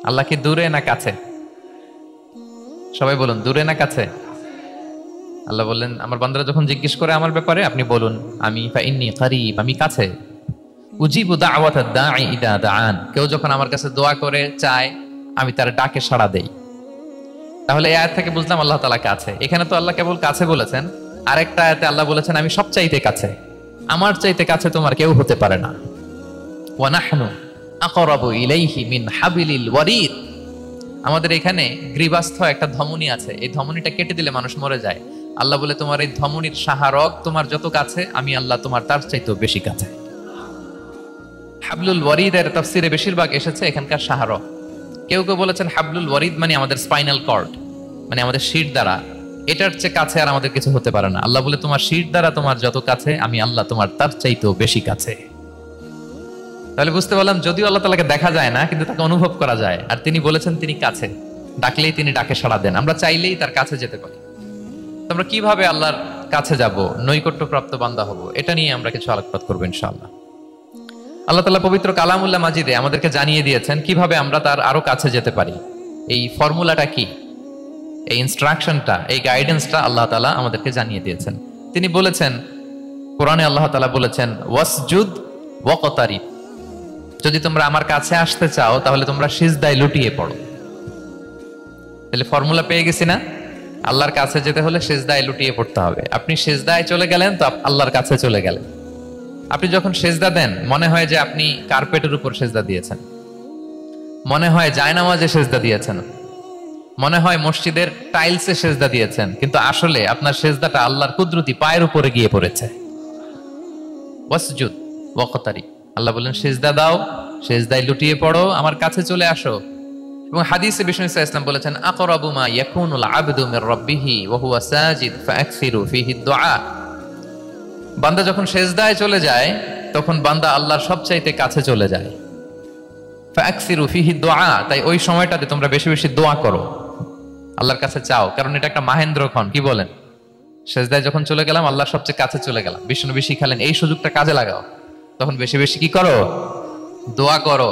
আল্লাহ কি দূরে না কাছে? সবাই বলুন, দূরে না কাছে? আল্লাহ বললেন, আমার বান্দারা যখন জিজ্ঞেস করে আমার ব্যাপারে, আপনি বলুন আমি ফাইন্নী কারীব, আমি কাছে। উজিবু দাওয়াতাদ দাঈ ইদা দাআন, কেউ যখন আমার কাছে দোয়া করে চায়, আমি তার ডাকে সাড়া দেই। তাহলে এই আয়াত থেকে বুঝলাম আল্লাহ তাআলা কাছে। এখানে তো আল্লাহ কেবল কাছে বলেছেন, আরেকটা আয়াতে আল্লাহ বলেছেন আমি সবচাইতে কাছে, আমার চাইতে কাছে তোমার কেউ হতে পারে না। ওয়া নাহনু আকরাবু ইলাইহি মিন হাবিলিল ওয়ারিদ। আমাদের এখানে গ্রীবাস্থ একটা ধমনী আছে, এই ধমনীটা কেটে দিলে মানুষ মরে যায়। আল্লাহ বলে তোমার এই ধমনীর সাহারক তোমার যত কাছে, আমি আল্লাহ তোমার তার চাইতেও বেশি কাছে। হাবলুল ওয়ারিদের তাফসিরে বেশিরভাগ এসেছে এখানকার সাহারক। কেউ কেউ বলেছেন হাবলুল ওয়ারিদ মানে আমাদের স্পাইনাল কর্ড, মানে আমাদের শির দ্বারা, এটার চেয়ে কাছে আর আমাদের কিছু হতে পারে না। আল্লাহ বলে তোমার শির দ্বারা তোমার যত কাছে, আমি আল্লাহ তোমার তার চাইতেও বেশি কাছে। তাহলে বুঝতে পারলাম যদিও আল্লাহ তাআলাকে দেখা যায় না, কিন্তু তাকে অনুভব করা যায়। আর তিনি বলেছেন তিনি কাছে, ডাকলেই তিনি ডাকে সাড়া দেন, আমরা চাইলেই তার কাছে যেতে পারি। তো আমরা কিভাবে আল্লাহর কাছে যাব, নৈকট্যপ্রাপ্ত বান্দা হব, এটা নিয়ে আমরা কিছু আলোকপাত করবো ইনশাআল্লাহ। আল্লাহ তাআলা পবিত্র কালামুল্লাহ মাজিদে আমাদেরকে জানিয়ে দিয়েছেন কিভাবে আমরা তার আরো কাছে যেতে পারি। এই ফর্মুলাটা কি, এই ইনস্ট্রাকশনটা, এই গাইডেন্সটা আল্লাহ তাআলা আমাদেরকে জানিয়ে দিয়েছেন। তিনি বলেছেন কোরআনে, আল্লাহ তাআলা বলেছেন ওয়াসজুদ ওয়াকতারিব, যদি তোমরা আমার কাছে আসতে চাও তাহলে তোমরা সিজদায় লুটিয়ে পড়ো। তাহলে ফর্মুলা পেয়ে গেছি না? আল্লাহর কাছে যেতে হলে সিজদায় লুটিয়ে পড়তে হবে। আপনি সিজদায় চলে গেলেন তো আল্লাহর কাছে চলে গেলেন। আপনি যখন সিজদা দেন মনে হয় যে আপনি কার্পেটের উপর সিজদা দিয়েছেন, মনে হয় জায়নামাজে সিজদা দিয়েছেন, মনে হয় মসজিদের টাইলসে সিজদা দিয়েছেন, কিন্তু আসলে আপনার সিজদাটা আল্লাহর কুদরতি পায়ের উপরে গিয়ে পড়েছে। ওয়াসজুদ ওয়াকতারিব, আল্লাহ বলেন সিজদা দাও, সিজদায় লুটিয়ে পড়ো, আমার কাছে চলে আসো। এবং হাদিসে বিষ্ণু ইসলাম বলেছেন আকরাবু মা ইয়াকুনুল আবদু মির রাব্বিহি ওয়া হুয়া সাজিদ ফাআকসিরু ফীহি দুআ। বান্দা যখন সিজদায় চলে যায় তখন বান্দা আল্লাহর সবচাইতে কাছে চলে যায়। ফাআকসিরু ফীহি দুআ, তাই ওই সময়টাতে তোমরা বেশি বেশি দোয়া করো, আল্লাহর কাছে চাও, কারণ এটা একটা মাহেন্দ্রক্ষণ। কি বলেন? সিজদায় যখন চলে গেলাম আল্লাহর সবচেয়ে কাছে চলে গেলাম। বিষ্ণু শিখালেন এই সুযোগটা কাজে লাগাও, তখন বেশি বেশি কি করো? দোয়া করো।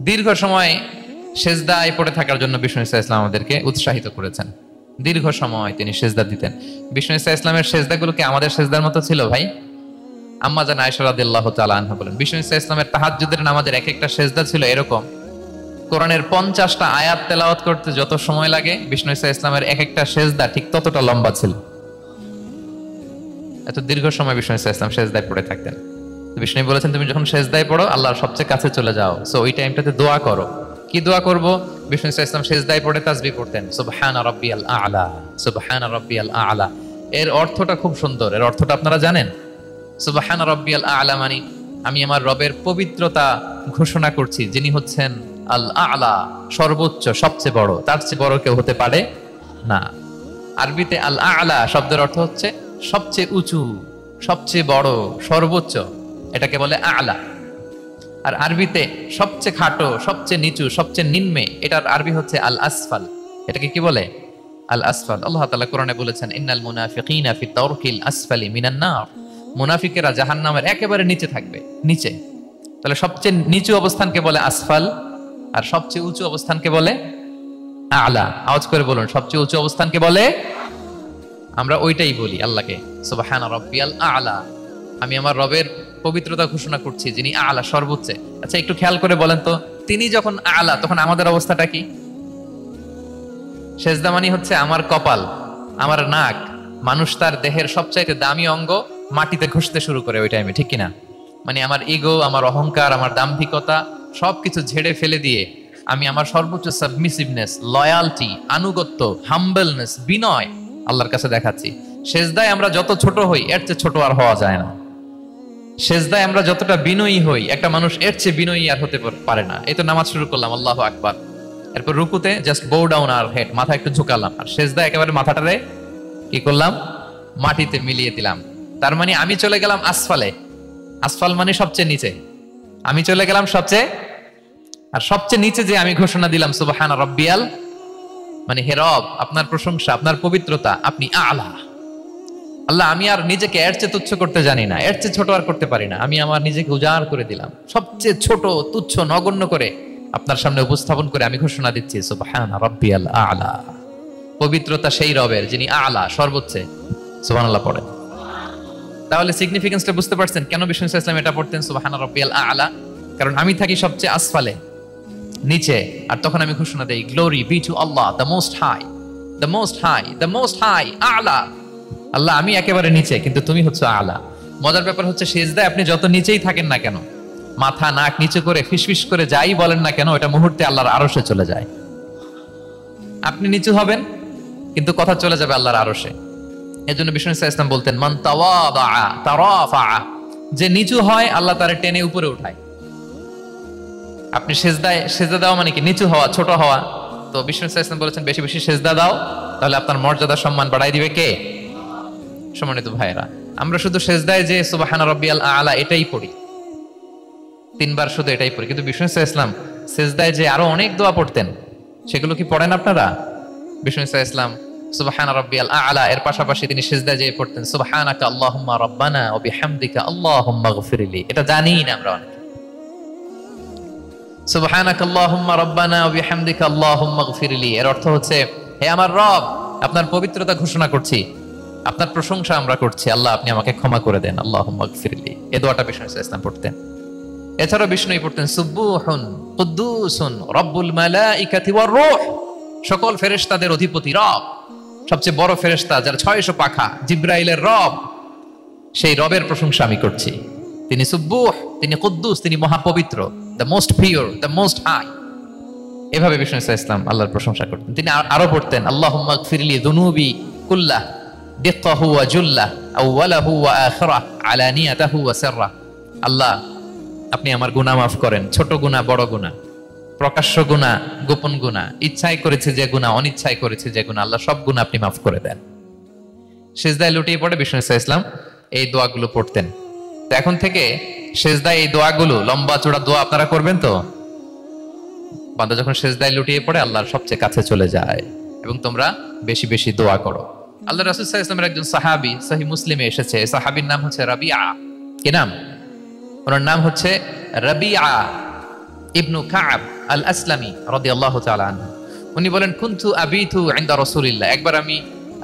দীর্ঘ সময় সিজদায় পড়ে থাকার জন্য বিষ্ণু ইসলাম আমাদেরকে উৎসাহিত করেছেন। দীর্ঘ সময় তিনি সিজদা দিতেন। বিষ্ণু ইসলামের সিজদাগুলো কি আমাদের সিজদার মতো ছিল ভাই? আম্মা জান আয়েশা রাদিয়াল্লাহু তাআলা আনহা বলেন বিষ্ণু ইসলামের তাহাজ্জুদের নামাজের এক একটা সিজদা ছিল এরকম, কোরআনের 50টা আয়াত তেলাওয়াত করতে যত সময় লাগে বিষ্ণু ইসলামের এক একটা সিজদা ঠিক ততটা লম্বা ছিল। এত দীর্ঘ সময় বিষ্ণু ইসলাম সিজদায় পড়ে থাকতেন। বিষ্ণু বলেছেন তুমি যখন সিজদায় পড়ো আল্লাহর সবচেয়ে কাছে চলে যাও, সো ওই টাইমটাতে দোয়া করো। কি দোয়া করব? বিষ্ণু ইসলাম সিজদায় পড়ে তাসবিহ পড়তেন, সুবহানা রাব্বিয়াল আ'লা, সুবহানা রাব্বিয়াল আ'লা। এর অর্থটা খুব সুন্দর। এর অর্থটা আপনারা জানেন? সুবহানা রাব্বিয়াল আ'লা মানে আমি আমার রবের পবিত্রতা ঘোষণা করছি, যিনি হচ্ছেন আল আ'লা, সর্বোচ্চ, সবচেয়ে বড়, তার চেয়ে বড় কেউ হতে পারে না। আরবিতে আল আ'লা শব্দের অর্থ হচ্ছে সবচেয়ে উঁচু, সবচেয়ে বড়, সর্বোচ্চ, এটাকে বলে আ'লা। আর আরবিতে সবচেয়ে খাটো, সবচেয়ে নিচু, সবচেয়ে নিম্নে, এটার আরবি হচ্ছে আল আসফাল। এটাকে কি বলে? আল আসফাল। আল্লাহ তাআলা কোরআনে বলেছেন ইন্নাল মুনাফিকিনা ফি তারকিল আসফালি মিনান নার, মুনাফিকেরা জাহান্নামের একেবারে নিচে থাকবে, নিচে। তাহলে সবচেয়ে নিচু অবস্থানকে বলে আসফাল, আর সবচেয়ে উঁচু অবস্থানকে বলে আ'লা। আওয়াজ করে বলুন, সবচেয়ে উঁচু অবস্থানকে বলে, আমরা ওইটাই বলি আল্লাহকে, সুবহানা রাব্বিয়াল আ'লা, আমি আমার রবের পবিত্রতা ঘোষণা করছি যিনি আ'লা, সর্বোচ্চ। আচ্ছা একটু খেয়াল করে বলেন তো, তিনি যখন আ'লা তখন আমাদের অবস্থাটা কি? সেজদা মানে হচ্ছে আমার কপাল, আমার নাক, মানুষ তার দেহের সবচাইতে দামি অঙ্গ মাটিতে ঘষতে শুরু করে ওই টাইমে, ঠিক কিনা? মানে আমার ইগো, আমার অহংকার, আমার দাম্ভিকতা সবকিছু ঝেড়ে ফেলে দিয়ে আমি আমার সর্বোচ্চ সাবমিসিভনেস, লয়ালটি, আনুগত্য, হাম্বলনেস, বিনয় আল্লাহর কাছে দেখাচ্ছি। সেজদায় আমরা যত ছোট হই এর চেয়ে ছোট আর হওয়া যায় না। সেজদায় আমরা যতটা বিনয়ী হই একটা মানুষ এর চেয়ে বিনয়ী আর হতে পারে না। এই তো নামাজ শুরু করলাম, আল্লাহু আকবার, এরপর রুকুতে জাস্ট বো ডাউন আর হেড, মাথা একটু ঝুঁকালাম, আর সেজদায় একেবারে মাথাটারে কি করলাম? মাটিতে মিলিয়ে দিলাম। তার মানে আমি চলে গেলাম আসফালে। আসফাল মানে সবচেয়ে নিচে, আমি চলে গেলাম সবচেয়ে, আর সবচেয়ে নিচে যে আমি ঘোষণা দিলাম সুবহানা রাব্বিয়াল, মানে হে রব আপনার প্রশংসা, আপনার পবিত্রতা, আপনি আ'লা। আল্লাহ আমি আর নিজেকে এর চেয়ে তুচ্ছ করতে জানি না, এর চেয়ে ছোট আর করতে পারি না, আমি আমার নিজেকে উজাড় করে দিলাম, সবচেয়ে ছোট, তুচ্ছ, নগণ্য করে আপনার সামনে উপস্থাপন করে আমি ঘোষণা দিচ্ছি সুবহান রাব্বিয়াল আ'লা, পবিত্রতা সেই রবের যিনি আ'লা, সর্বোচ্চে। সুবহানাল্লাহ পড়েন। তাহলে সিগনিফিকেন্সটা বুঝতে পারছেন কেন বিষ্ণু ইসলাম এটা পড়তেন সুবহান রাব্বিয়াল আ'লা? কারণ আমি থাকি সবচেয়ে আসফালে, নিচে, আর তখন আমি ঘোষণা দেই glory be to Allah the most high, the most high, the most high আ'লা। আল্লাহ আমি একেবারে নিচে, কিন্তু তুমি হচ্ছে আ'লা। মজার ব্যাপার হচ্ছে সিজদায় আপনি যত নিচেই থাকেন না কেন, মাথা নাক নিচু করে ফিসফিস করে যাই বলেন না কেন, এটা মুহূর্তে আল্লাহর আরশে চলে যায়। আপনি নিচু হবেন কিন্তু কথা চলে যাবে আল্লাহর আরশে। এজন্য বিষ্ণু ইসলাম বলতেন মান তাওয়াদা তারাফা, যে নিচু হয় আল্লাহ তারে টেনে উপরে উঠায়। আপনি সেজদা দেওয়া মানে কি নিচু হওয়া, ছোট হওয়া। তো বিষ্ণু ইসলাম বলেছেন বেশি বেশি সেজদা দাও, তাহলে আপনার মর্যাদা সম্মান বাড়াই দিবে কে? সম্মানিত ভাইয়েরা, আমরা শুধু সেজদায় যে সুবহান রাব্বিয়াল আ'লা এটাই পড়ি, 3 বার শুধু এটাই পড়ি, কিন্তু বিষ্ণু ইসলাম সেজদায় যে আরো অনেক দোয়া পড়তেন, সেগুলো কি পড়েন আপনারা? বিষ্ণু ইসলাম সুবহান রাব্বিয়াল আ'লা এর পাশাপাশি তিনি সিজদায় যেয়ে পড়তেন সুবহানাকা আল্লাহুম্মা রাব্বানা ওয়া বিহামদিকা আল্লাহুম্মা গফিরলি। এটা জানি না আমরা অনেকে। সুবহানাকা আল্লাহুম্মা রাব্বানা ওয়া বিহামদিকা আল্লাহুম্মা গফিরলি এর অর্থ হচ্ছে হে আমার রব, আপনার পবিত্রতা ঘোষণা করছি, আপনার প্রশংসা আমরা করছি, আল্লাহ আপনি আমাকে ক্ষমা করে দেন, আল্লাহুম্মা গফিরলি। এই দোয়াটা বিষ্ণু ইসলাম পড়তেন। এছাড়াও বিষ্ণুই পড়তেন সুবহুন কুদ্দুসুন রব্বুল মালাইকাতি ওয়ার রূহ, সকল ফেরেশতাদের অধিপতি রব, সবচেয়ে বড় ফেরেশতা যার 600 পাখা, জিবরাইলের রব, সেই রবের প্রশংসা আমি করছি। তিনি সুবহুহ, তিনি কুদ্দুস, তিনি মহাপবিত্র, the most pure, the most high. এভাবে বিষ্ণু ইসলাম আল্লাহর প্রশংসা করতেন। তিনি আরো পড়তেন আল্লাহুম্মা গফিরলি যুনুবি কুল্লাহ দিক্কাহু ওয়া জুল্লাহ আউওয়ালাহু ওয়া আখিরাহ আলানিয়াতাহু ওয়া সিররাহ। আল্লাহ আপনি আমার গুনাহ মাফ করেন, ছোট গুনাহ বড় গুনাহ, প্রকাশ্য গুনাহ গোপন গুনাহ, ইচ্ছায় করেছে যে গুনাহ, অনিচ্ছায় করেছে যে গুনাহ, আল্লাহ সব গুনাহ আপনি মাফ করে দেন। সিজদায় লুটিয়ে পড়ে বিষ্ণু ইসলাম এই দোয়াগুলো পড়তেন। তো এখন থেকে সিজদায় এই দোয়াগুলো, লম্বা চূড়া দোয়া আপনারা করবেন তো? বান্দা যখন সিজদায় লুটিয়ে পড়ে আল্লাহর সবচেয়ে কাছে চলে যায়, এবং তোমরা বেশি বেশি দোয়া করো। আল্লাহ রাসূল সাল্লাল্লাহু আলাইহি ওয়াসাল্লামের একজন সাহাবী সহিহ মুসলিমে এসেছে, সাহাবীর নাম হচ্ছে রাবিআ। কি নাম? ওনার নাম হচ্ছে রাবিআ ইবনু কাব আল আসলামি রাদিয়াল্লাহু তাআলা আনহু। উনি বলেন কুনতু আবিতু ইনদা রাসূলিল্লাহ, একবার আমি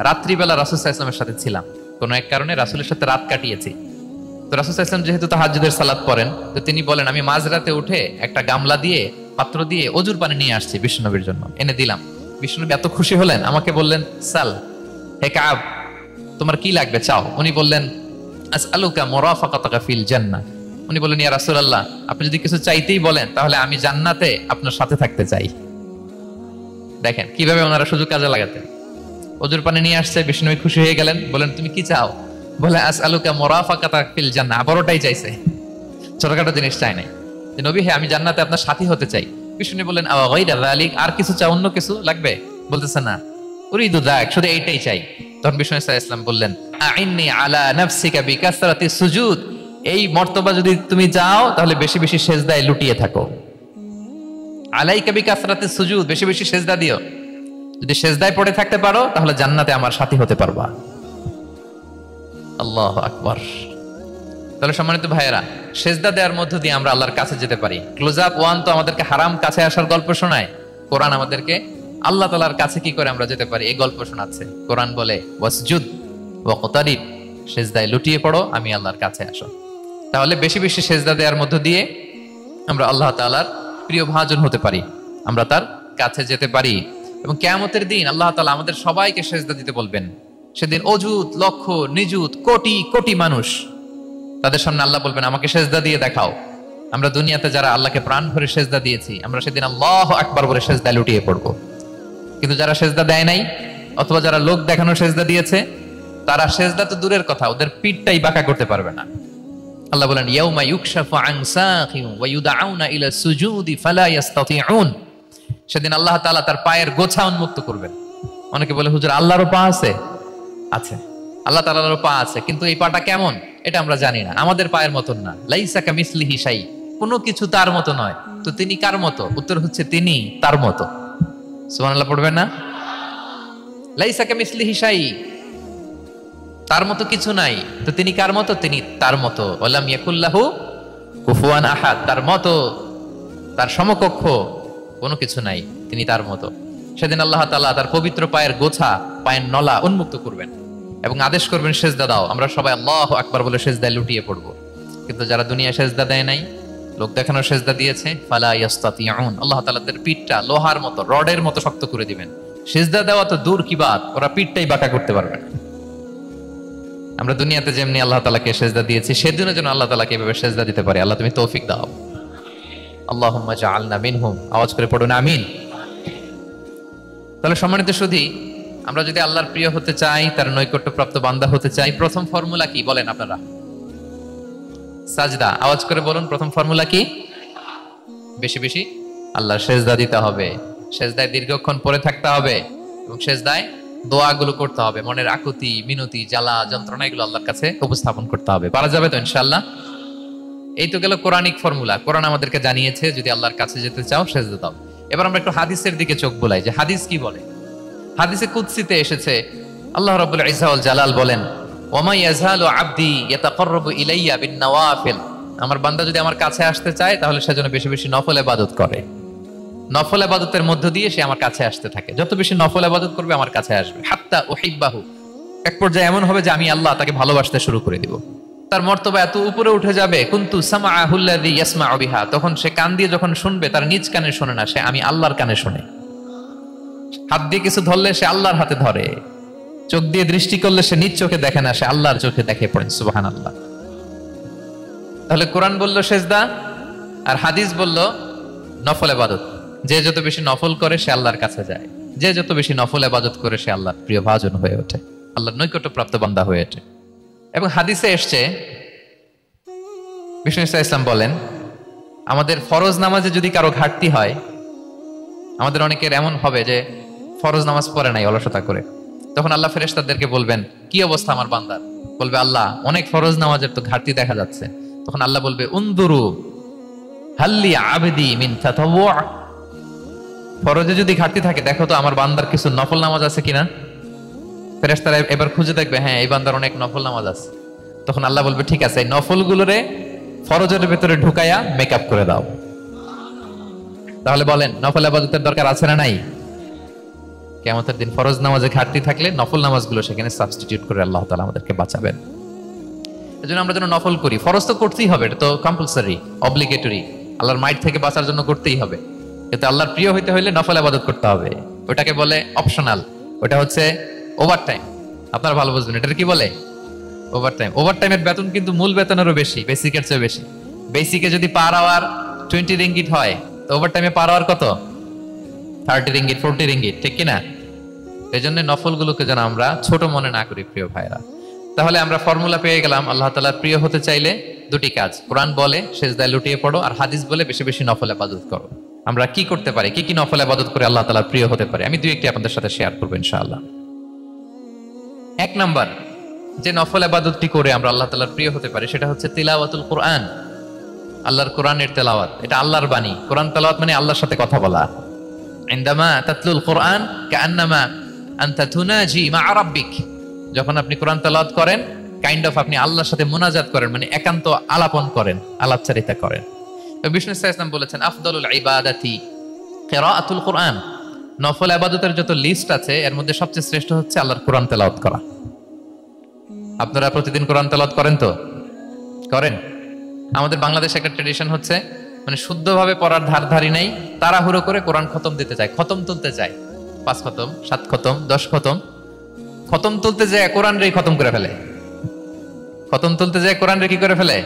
রাত্রিবেলা রাসূল সাল্লাল্লাহু আলাইহি ওয়াসাল্লামের সাথে ছিলাম, কোন এক কারণে রাসূলের সাথে রাত কাটিয়েছি। তো রাসূল সাল্লাল্লাহু আলাইহি ওয়াসাল্লাম যেহেতু তাহাজ্জুদের সালাত পড়েন, তো তিনি বলেন আমি মাঝরাতে উঠে একটা গামলা দিয়ে, পাত্র দিয়ে অজুর পানি নিয়ে আসছি বিষ্ণুনবীর জন্য, এনে দিলাম। বিষ্ণুনবী এত খুশি হলেন, আমাকে বললেন সাল হে কাব, তোমার কি লাগবে চাও। উনি বললেন আসআলুকা মুরাফাকাতাকা ফিল জান্নাহ। উনি বললেন ইয়া রাসূলুল্লাহ, আপনি যদি কিছু চাইতেই বলেন তাহলে আমি জান্নাতে আপনার সাথে থাকতে চাই। দেখেন কিভাবে ওনারা সুযোগ কাজে লাগাতেন। অজুর পানি নিয়ে আসছে, বিষ্ণুনবী খুশি হয়ে গেলেন, বলেন তুমি কি চাও? বলে আসআলুকা মুরাফাকাতাকা ফিল জান্নাহ, বড়টাই চাইছে, ছোটখাটো জিনিস চাই নাই। যে নবী হে, আমি জান্নাতে আপনার সাথী হতে চাই। বিষ্ণুনবী বললেন আওয়া গায়রা যালিক, আর কিছু চাও, অন্য কিছু লাগবে? বলতেছে না, উরিদু যাক, শুধু এইটাই চাই। তখন বিষ্ণু ইসলাম বললেন আইন্নি আলা নাফসিকা বিকাসরাতি সুজুদ, এই মর্তবা যদি তুমি চাও তাহলে বেশি বেশি সেজদায় লুটিয়ে থাকো। আলাইকা বিকাসরাতি সুজুদ, বেশি বেশি সেজদা দিও। যদি সেজদায় পড়ে থাকতে পারো তাহলে জান্নাতে আমার সাথী হতে পারবা। আল্লাহু আকবার। তাহলে সম্মানিত ভাইয়েরা, সেজদা দেওয়ার মধ্য দিয়ে আমরা আল্লাহর কাছে যেতে পারি। ক্লোজ আপ ওয়ান তো আমাদেরকে হারাম কাছে আসার গল্প শোনায়, কোরআন আমাদেরকে আল্লাহ তাআলার কাছে কি করে আমরা যেতে পারি এই গল্প শোনাচ্ছে। কোরআন বলে ওয়াসজুদ ওয়াকতারিব, সেজদায় লুটিয়ে পড়ো, আমি আল্লাহর কাছে আসো। তাহলে বেশি বেশি সেজদা দেওয়ার মধ্য দিয়ে আমরা আল্লাহ তাআলার প্রিয় ভাজন হতে পারি, আমরা তার কাছে যেতে পারি। এবং কিয়ামতের দিন আল্লাহ তাআলা আমাদের সবাইকে সেজদা দিতে বলবেন। সেদিন অযুত লক্ষ নিযুত কোটি কোটি মানুষ, তাদের সামনে আল্লাহ বলবেন আমাকে সেজদা দিয়ে দেখাও। আমরা দুনিয়াতে যারা আল্লাহকে প্রাণ ভরে সেজদা দিয়েছি, আমরা সেদিন আল্লাহু আকবার বলে সেজদায় লুটিয়ে পড়বো। কিন্তু যারা সেজদা দেয় নাই, অথবা যারা লোক দেখানো সেজদা দিয়েছে, তারা সেজদা তো দূরের কথা, ওদের পিঠটাই বাঁকা করতে পারবে না। আল্লাহ বলেন ইয়াউমা ইউকশাফু আন সাকিন ওয়া ইউদআউনা ইলা সুজুদি ফালা ইস্তাতিউন, সেদিন আল্লাহ তাআলা তার পায়ের গোছা উন্মুক্ত করবেন। অনেকে বলে হুজুর আল্লাহরও পা আছে? আছে, আল্লাহ তাআলারও পা আছে, কিন্তু এই পাটা কেমন এটা আমরা জানি না, আমাদের পায়ের মতন না। লাইসা কামিসলিহি শাই, কোনো কিছু তার মতো নয়। তো তিনি কার মতো? উত্তর হচ্ছে তিনি তার মতো। সুবহানাল্লাহ পড়বেন না? লাইসা কামিসলিহি শাই, তার মতো কিছু নাই। তো তিনি কার মতো? তিনি তার মতো। ওয়ালাম ইয়াকুল্লাহু কুফুয়ান আহাদ, তার মতো তার সমকক্ষ কোনো কিছু নাই, তিনি তার মতো। সেদিন আল্লাহ তাআলা তার পবিত্র পায়ের গোছা, পায়ের নলা উন্মুক্ত করবেন এবং আদেশ করবেন সেজদা দাও। আমরা সবাই আল্লাহু আকবার বলে সেজদায় লুটিয়ে পড়বো। কিন্তু যারা দুনিয়ায় সেজদা দেয় নাই, লোক দেখানোর সেজদা দিয়েছে, ফালা ইয়াস্তাতিউন, আল্লাহ তাআলা তাদের পিঠটা লোহার মতো, রডের মতো শক্ত করে দিবেন। সেজদা দেওয়া তো দূর কি বাত, ওরা পিঠটাই বাঁকা করতে পারবে না। আমরা দুনিয়াতে যেমনি আল্লাহ তাআলাকে সেজদা দিয়েছি, সেদিনও যেন আল্লাহ তাআলাকে এভাবে সেজদা দিতে পারে। আল্লাহ তুমি তৌফিক দাও। আল্লাহুম্মা জাআলনা মিনহুম, আওয়াজ করে পড়ুন আমিন। তাহলে সম্মানিত সুধী, আমরা যদি আল্লাহর প্রিয় হতে চাই, তার নৈকট্যপ্রাপ্ত বান্দা হতে চাই, প্রথম ফর্মুলা কি বলেন আপনারা? সাজদা। আওয়াজ করে বলুন, প্রথম ফর্মুলা কি? বেশি বেশি আল্লাহর সেজদা দিতে হবে, সেজদায় দীর্ঘক্ষণ পড়ে থাকতে হবে এবং সেজদায় দোয়াগুলো করতে হবে, মনের আকুতি মিনতি জ্বালা যন্ত্রণা এগুলো আল্লাহর কাছে উপস্থাপন করতে হবে। পারা যাবে তো ইনশাআল্লাহ? এই তো গেল কোরআনিক ফর্মুলা। কোরআন আমাদেরকে জানিয়েছে যদি আল্লাহর কাছে যেতে চাও সেজদা দাও। এবার আমরা একটু হাদিসের দিকে চোখ বোলাই যে হাদিস কি বলে। হাদিসে কুদসিতে এসেছে, আল্লাহ রাব্বুল ইজ্জা ওয়াল জালাল বলেন, ওয়ামা ইয়াজালু আবদি ইয়াতাকাররাবু ইলাইয়া বিন-নওয়াফিল, আমার বান্দা যদি আমার কাছে আসতে চায় তাহলে সে যেন বেশি বেশি নফল ইবাদত করে। নফল ইবাদতের মধ্য দিয়ে সে আমার কাছে আসতে থাকে। যত বেশি নফল ইবাদত করবে আমার কাছে আসবে। হাত্তা উহিব্বাহু, এক পর্যায়ে এমন হবে যে আমি আল্লাহ তাকে ভালোবাসতে শুরু করে দিব। তার মর্তবা এত উপরে উঠে যাবে, কুনতু সামাআহুল্লাযী ইয়াসমাউ বিহা, তখন সে কান দিয়ে যখন শুনবে তার নিজ কানে শোনে না, সে আমি আল্লাহর কানে শোনে। হাত দিয়ে কিছু ধরলে সে আল্লাহর হাতে ধরে, চোখ দিয়ে দৃষ্টি করলে সে নিজ চোখে দেখে না, সে আল্লাহর চোখে দেখে। পড়েন সুবহানাল্লাহ। তাহলে কোরআন বলল সেজদা আর হাদিস বলল নফল ইবাদত। যে যত বেশি নফল করে সে আল্লাহর কাছে যায়, যে যত বেশি নফল ইবাদত করে সে আল্লাহর প্রিয় ভাজন হয়ে ওঠে, আল্লাহর নৈকট্যপ্রাপ্ত বান্দা হয়ে ওঠে। এবং হাদিসে এসছে, বিষ্ণু ইসলাম বলেন, আমাদের ফরজ নামাজে যদি কারো ঘাটতি হয়, আমাদের অনেকের এমন হবে যে ফরজ নামাজ পড়ে নাই অলসতা করে, তখন আল্লাহ ফেরেশতাদেরকে বলবেন কি অবস্থা আমার বান্দার? বলবে আল্লাহ অনেক ফরজ নামাজের তো ঘাটতি দেখা যাচ্ছে। তখন আল্লাহ বলবে উনদুরু হাল্লি আবদি মিন তাতাওয়ু, ফরজে যদি ঘাটতি থাকে দেখো তো আমার বান্দার কিছু নফল নামাজ আছে কিনা। ফেরেশতারা এবার খুঁজে দেখবে, হ্যাঁ এই বান্দার অনেক নফল নামাজ আছে। তখন আল্লাহ বলবে ঠিক আছে, এই নফলগুলোরে ফরজের ভেতরে ঢুকাইয়া মেকআপ করে দাও। তাহলে বলেন নফল ইবাদতের দরকার আছে না নাই? কিয়ামতের দিন ফরজ নামাজে ঘাটতি থাকলে নফল নামাজগুলো সেখানে সাবস্টিটিউট করে আল্লাহ তাআলা আমাদেরকে বাঁচাবেন। এজন্য আমরা যেন নফল করি। ফরজ তো করতেই হবে, এটা তো কম্পালসরি, অব্লিগেটরি, আল্লাহর মাইট থেকে বাঁচার জন্য করতেই হবে। কিন্তু আল্লাহর প্রিয় হইতে হইলে নফল ইবাদত করতে হবে। ওটাকে বলে অপশনাল, ওটা হচ্ছে ওভারটাইম। আপনারা ভালো বুঝবেন এটা কি বলে, ওভারটাইম। ওভারটাইমের বেতন কিন্তু মূল বেতনেরও বেশি, বেসিকের চেয়ে বেশি। বেসিকে যদি পার আওয়ার 20 রিঙ্গিট হয়, তো ওভারটাইমে পার আওয়ার কত? 30 রিঙ্গিট, 40 রিঙ্গিট, ঠিক কিনা? এই জন্য নফলগুলোকে যেন আমরা ছোট মনে না করি প্রিয় ভাইরা। তাহলে আমরা ফর্মুলা পেয়ে গেলাম, আল্লাহ তাআলার প্রিয় হতে চাইলে দুটি কাজ, কোরআন বলে সেজদায় লুটিয়ে পড়ো, আর হাদিস বলে বেশি বেশি নফল ইবাদত করো। আমরা কি করতে পারি, কি কি নফল ইবাদত করে আল্লাহ তাআলার প্রিয় হতে পারি, আমি দুই একটি আপনাদের সাথে শেয়ার করব ইনশাআল্লাহ। এক নাম্বার যে নফল ইবাদতটি করে আমরা আল্লাহ তাআলার প্রিয় হতে পারি সেটা হচ্ছে তিলাওয়াতুল কোরআন, আল্লাহর কোরআনের তেলাওয়াত। এটা আল্লাহর বাণী। কোরআন তেলাওয়াত মানে আল্লাহর সাথে কথা বলা। ইনদামা তাতলুল কোরআন কাআন্নামা আনতা তুনাজি মা রাব্বিক, যখন আপনি কোরআন তেলাওয়াত করেন কাইন্ড অফ আপনি আল্লাহর সাথে মুনাজাত করেন, মানে একান্ত আলাপন করেন, আলাপচারিতা করেন। তো বিষ্ণু ইসলাম বলেছেন আফদালুল ইবাদাতি কিরাআতুল কোরআন, নফল ইবাদতের যত লিস্ট আছে এর মধ্যে সবচেয়ে শ্রেষ্ঠ হচ্ছে আল্লাহর কোরআন তেলাওয়াত করা। আপনারা প্রতিদিন কোরআন তেলাওয়াত করেন তো? করেন? আমাদের বাংলাদেশে একটা ট্র্যাডিশন হচ্ছে, মানে শুদ্ধভাবে পড়ার ধারধারি নাই, তাড়াহুড়ো করে কোরআন খতম দিতে চায়, খতম তুলতে চায়, 5 খতম 7 খতম 10 খতম। খতম তুলতে যায় কোরআন রে খতম করে ফেলে, খতম তুলতে যায় কোরআন রে কি করে ফেলে?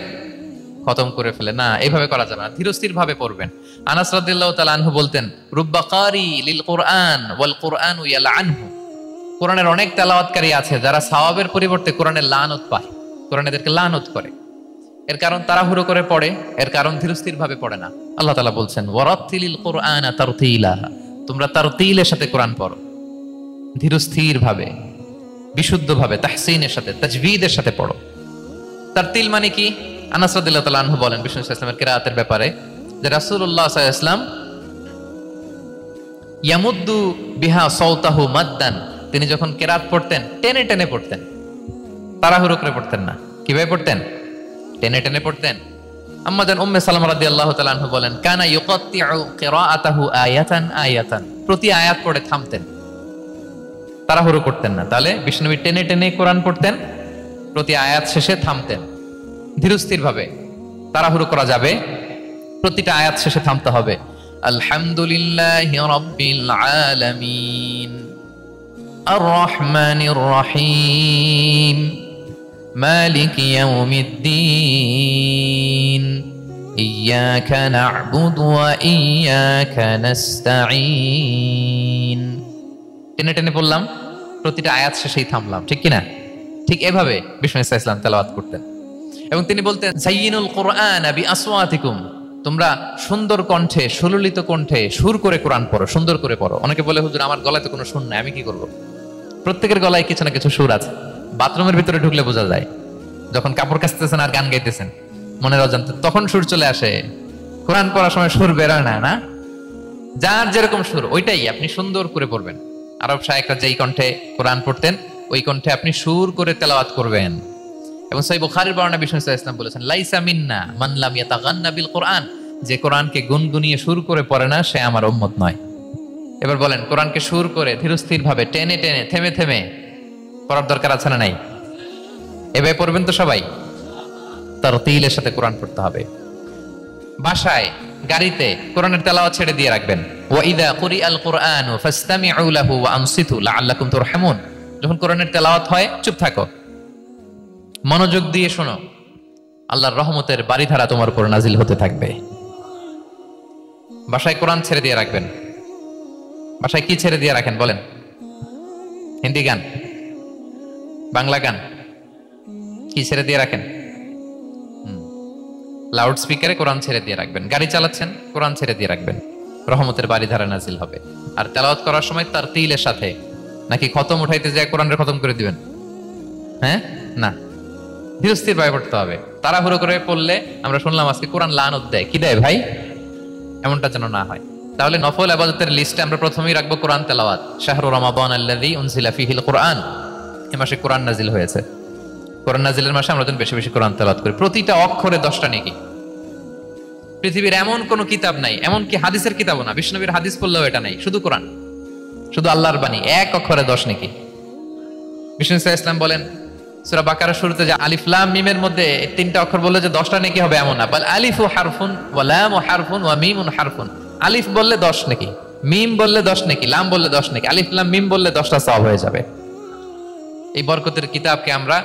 খতম করে ফেলে। না, এইভাবে করা যাবে না, ধীরস্থির ভাবে পড়বেন। আনাস রাদিয়াল্লাহু তাআলা আনহু বলতেন, রুব্বা কারি লিল কোরআন ওয়াল কোরআনু ইয়ালআনহু, কোরআনের অনেক তেলাওয়াতকারী আছে যারা সওয়াবের পরিবর্তে কোরআনের লানত পায়, কোরআন এদেরকে লানত করে। এর কারণ তাড়াহুড়ো করে পড়ে, এর কারণ ধীরস্থির ভাবে পড়ে না। আল্লাহ তাআলা বলছেন ওয়ারাত্তিলিল কোরআনা তারতিলা, তোমরা তারতিলের সাথে কোরআন পড়ো, ধীরস্থির ভাবে, বিশুদ্ধ ভাবে, তাহসিনের সাথে, তাজবিদের সাথে পড়ো। তারতিল মানে কি? আনাস রাদিয়াল্লাহু তাআলা আনহু বলেন বিষ্ণু সাল্লাল্লাহু আলাইহি ওয়াসাল্লামের কিরাআতের ব্যাপারে যে রাসূলুল্লাহ সাল্লাল্লাহু আলাইহি ওয়াসাল্লাম ইয়ামুদ্দু বিহা সাওতাহু মাদ্দান, তিনি যখন কিরাআত পড়তেন টেনে টেনে পড়তেন, তাড়াহুড়ো করে পড়তেন না। কিভাবে পড়তেন? টেনে টেনে পড়তেন। আম্মা জান উম্মে সালামা রাদিয়াল্লাহু তাআলা আনহা বলেন, কানা ইউকাত্তিউ কিরাআতাহু আয়াতান আয়াতান, প্রতি আয়াত পড়ে থামতেন, তাড়াহুড়ো করতেন না। তাহলে বিষ্ণুনবী টেনে টেনে কোরআন পড়তেন, প্রতি আয়াত শেষে থামতেন, ধীরস্থির ভাবে। তাড়াহুড়ো করা যাবে, প্রতিটা আয়াত শেষে থামতে হবে। আলহামদুলিল্লাহি রাব্বিল আলামিন আর রহমানির রহিম মালিকি ইয়াউমিদ্দিন ইয়্যাকা না'বুদু ওয়া ইয়্যাকা নাস্তাঈন। টেনে টেনে বললাম, প্রতিটা আয়াত শেষেই থামলাম, ঠিক কিনা? ঠিক এভাবে বিষ্ণু ইসা ইসলাম তেলাওয়াত করতেন। এবং তিনি বলতেন, জাইয়িনুল কুরআন বিআসওয়াতিকুম, তোমরা সুন্দর কণ্ঠে, সুললিত কণ্ঠে সুর করে কোরআন পড়ো, সুন্দর করে পড়ো। অনেকে বলে, হুজুর আমার গলায় তো কোনো সুর নাই, আমি কি করব? প্রত্যেকের গলায় কিছু না কিছু সুর আছে। বাথরুমের ভিতরে ঢুকলে বোঝা যায়, যখন কাপড় কাচতেছেন আর গান গাইতেছেন মনের অজান্তে, তখন সুর চলে আসে। কোরআন পড়ার সময় সুর বেরোয় না, না? যার যেরকম সুর ওইটাই আপনি সুন্দর করে পড়বেন। আরব শায়েখরা যেই কণ্ঠে কোরআন পড়তেন, ওই কণ্ঠে আপনি সুর করে তেলাওয়াত করবেন। এবং সহিহ বুখারীর বর্ণনা বিষ্ণু ইসলাম বলেছেন, লাইসা মিন্না মান লাম ইয়াতাগান্না বিল কোরআন, যে কোরআনকে গুনগুনিয়ে সুর করে পড়ে না সে আমার উম্মত নয়। এবার বলেন, কোরআনকে সুর করে ধীরস্থির ভাবে টেনে টেনে থেমে থেমে পড়ার দরকার আছে না নাই? এভাবে পড়বেন তো সবাই? তারতিলের সাথে কোরআন পড়তে হবে। বাসায়, গাড়িতে কোরআনের তেলাওয়াত ছেড়ে দিয়ে রাখবেন। ওয়া ইযা কুরিআল কুরআনু ফাসতামিউ লাহু ওয়া আনসিতু লাআল্লাকুম তুরহামুন, যখন কোরআনের তেলাওয়াত হয় চুপ থাকো, মনোযোগ দিয়ে শোনো, আল্লাহর রহমতের বারিধারা তোমার উপর নাজিল হতে থাকবে। বাসায় কোরআন ছেড়ে দিয়ে রাখবেন। বাসায় কি ছেড়ে দিয়ে রাখেন বলেন? হিন্দি গান, বাংলা গান, কি ছেড়ে দিয়ে রাখেন? লাউড স্পিকারে কোরআন ছেড়ে দিয়ে রাখবেন। গাড়ি চালাচ্ছেন, কোরআন ছেড়ে দিয়ে রাখবেন, রহমতের বারিধারা নাজিল হবে। আর তেলাওয়াত করার সময় তারতিলের সাথে, নাকি খতম উঠাইতে যায় কোরআনের খতম করে দিবেন? হ্যাঁ, না, ধীরস্থির ভাবে পড়তে হবে। তাড়াহুড়ো করে পড়লে, আমরা শুনলাম আজকে কোরআন লানত দেয়, কি দেয় ভাই? এমনটা যেন না হয়। তাহলে নফল ইবাদতের লিস্টে আমরা প্রথমেই রাখবো কোরআন তেলাওয়াত। শাহরু রমাদান আল্লাযী উনজিলা ফীহিল কুরআন, এই মাসে কোরআন নাজিল হয়েছে। কোরআন নাজিলের মাসে আমরা যেন বেশি বেশি কোরআন তেলাওয়াত করি। প্রতিটা অক্ষরে 10টা নেকি। পৃথিবীর এমন কোন কিতাব নাই, এমন কি হাদিসের কিতাবও না, বিষ্ণুনবীর হাদিস পড়লেও এটা নাই, শুধু কোরআন, শুধু আল্লাহর বাণী, এক অক্ষরে 10 নেকি। বিষ্ণু ইসলাম বলেন সূরা বাকারার শুরুতে যে আলিফ লাম মিমের মধ্যে 3টা অক্ষর বললে যে 10টা নেকি হবে এমন না, বল আলিফু হারফুন ওয়া লামু হারফুন ওয়া মিমুন হারফুন। আলিফ বললে 10 নেকি, মিম বললে 10 নেকি, লাম বললে 10 নেকি, আলিফ লাম মিম বললে 10টা সওয়াব হয়ে যাবে। এই বরকতের কিতাবকে আমরা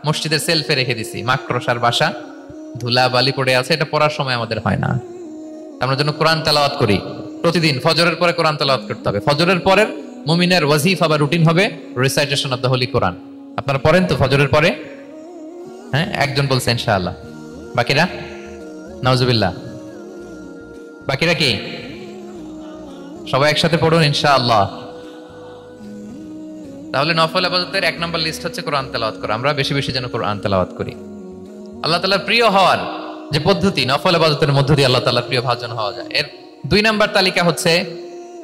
মসজিদের সেলফে রেখে দিছি, মাকড়সার বাসা, ধুলা বালি পড়ে আছে, এটা পড়ার সময় আমাদের হয় না। আমরা যেন কোরআন তেলাওয়াত করি প্রতিদিন। ফজরের পরে কোরআন তেলাওয়াত করতে হবে। ফজরের পরের মুমিনের ওয়াজিফা বা রুটিন হবে রিসাইটেশন অফ দ্য হোলি কোরআন। আপনারা পড়েন তো ফজরের পরে? হ্যাঁ, একজন বলছে ইনশাআল্লাহ, বাকিরা? নাউজুবিল্লাহ। বাকিরা কি? সবাই একসাথে পড়ুন ইনশাআল্লাহ। তাহলে নফল ইবাদতের 1 নম্বর লিস্ট হচ্ছে কোরআন তেলাওয়াত করা। আমরা বেশি বেশি যেন কোরআন তেলাওয়াত করি। আল্লাহ তাআলার প্রিয় হওয়ার যে পদ্ধতি, নফল ইবাদতের মধ্য দিয়ে আল্লাহ তাআলার প্রিয় ভাজন হওয়া যায়। এর 2 নম্বর তালিকা হচ্ছে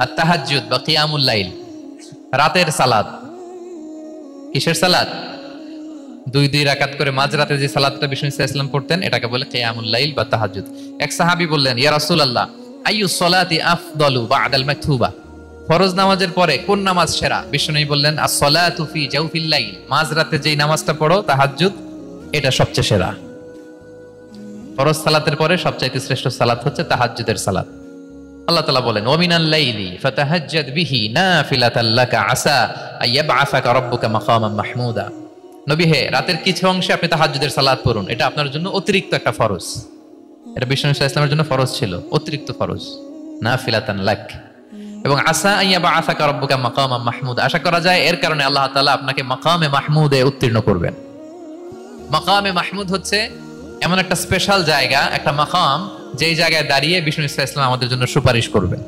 আত-তাহাজ্জুদ বা কিয়ামুল লাইল, রাতের সালাত। কিসের সালাত? 2 রাকাত করে মাঝরাতে যে সালাতটা বিষ্ণু ইসলাম পড়তেন, এটাকে বলে কিয়ামুল লাইল বা তাহাজ্জুদ। এক সাহাবী বললেন, ইয়া রাসূলুল্লাহ, আইয়ুস সালাতি আফদালু বা'দাল মাকতুবা, ফরজ নামাজের পরে কোন নামাজ সেরা? বিষ্ণু বললেন, আস-সালাতু ফি জাওফিল লাইল, মাঝরাতে যেই নামাজটা পড়ো তাহাজ্জুদ, এটা সবচেয়ে সেরা। ফরজ সালাতের পরে সবচাইতে শ্রেষ্ঠ সালাত হচ্ছে তাহাজ্জুদের সালাত। আল্লাহ তাআলা বলেন, ওয়া মিনাল লাইলি ফাতাহাজ্জাদ বিহি নাফিলাতাল লাকা আসা আইয়াবআসাকা রাব্বুকা মাকামান মাহমুদা। নবী হে, রাতের কিছু অংশে আপনি তাহাজ্জুদের সালাত পড়ুন, এটা আপনার জন্য অতিরিক্ত একটা ফরজ। এটা বিষ্ণু ইসলামের জন্য ফরজ ছিল, অতিরিক্ত ফরজ, নাফিলাতান লাক। এবং আসা আইয়াবআসাকা রাব্বুকা মাকামান মাহমুদা, আশা করা যায় এর কারণে আল্লাহ তাআলা আপনাকে মাকামে মাহমুদে উত্তীর্ণ করবেন। মাকামে মাহমুদ হচ্ছে এমন একটা স্পেশাল জায়গা, একটা মাকাম, যেই জায়গায় দাঁড়িয়ে বিষ্ণু ইসলাম আমাদের জন্য সুপারিশ করবেন।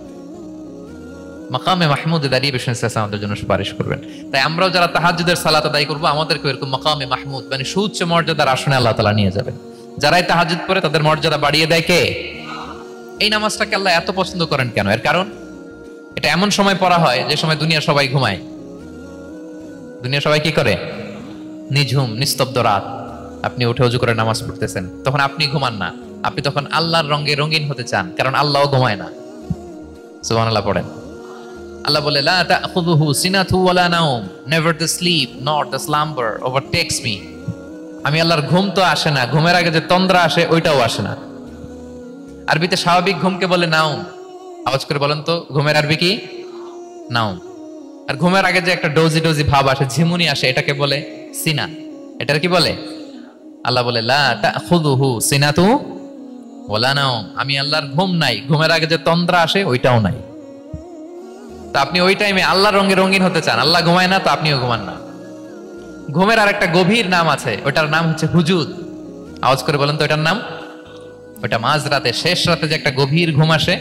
মাকামে মাহমুদে দাঁড়িয়ে বিষ্ণু ইসলাম আমাদের জন্য সুপারিশ করবেন। তাই আমরাও যারা তাহাজ্জুদের সালাত আদায় করবো, আমাদেরকে এরকম মাকামে মাহমুদ মানে সুউচ্চ মর্যাদার আসনে আল্লাহ তাআলা নিয়ে যাবেন। যারাই তাহাজ্জুদ পড়ে তাদের মর্যাদা বাড়িয়ে দেয় কে? এই নামাজটাকে আল্লাহ এত পছন্দ করেন কেন? এর কারণ এটা এমন সময় পড়া হয় যে সময় দুনিয়া সবাই ঘুমায়। দুনিয়া সবাই কি করে? নিঝুম নিস্তব্ধ রাত, আপনি উঠে ওযু করে নামাজ পড়তেছেন, তখন আপনি ঘুমান না, আপনি তখন আল্লাহর রঙে রঙিন হতে চান, কারণ আল্লাহও ঘুমায় না। সুবহানাল্লাহ পড়েন। আল্লাহ বলে লা তাখুযুহু সিনাতু ওয়ালা নাওম, never the sleep not the slumber overtakes me. আমি আল্লাহর ঘুম তো আসে না, ঘুমের আগে যে তন্দ্রা আসে ওইটাও আসে না। আরবিতে স্বাভাবিক ঘুমকে বলে নাওম। আওয়াজ করে বলেন তো ঘুমের আরবি কি? নাওম। আর ঘুমের আগে যে একটা ডোজি ডোজি ভাব আসে, ঝিমুনি আসে, এটাকে বলে সিনা। এটার কি বলে? আল্লাহ বলে লা তাখুযুহু সিনাতু ওয়ালা নাওম, আমি আল্লাহর ঘুম নাই, ঘুমের আগে যে তন্দ্রা আসে ওইটাও নাই। তো আপনি ওই টাইমে আল্লাহর রঙে রঙিন হতে চান, আল্লাহ ঘুমায় না তো আপনিও ঘুমান না। ঘুমের আর একটা গভীর নাম আছে, ওটার নাম হচ্ছে হুজুদ। আওয়াজ করে বলেন তো এটার নাম? ওটা মাঝ রাতে, শেষ রাতে যে একটা গভীর ঘুম আসে,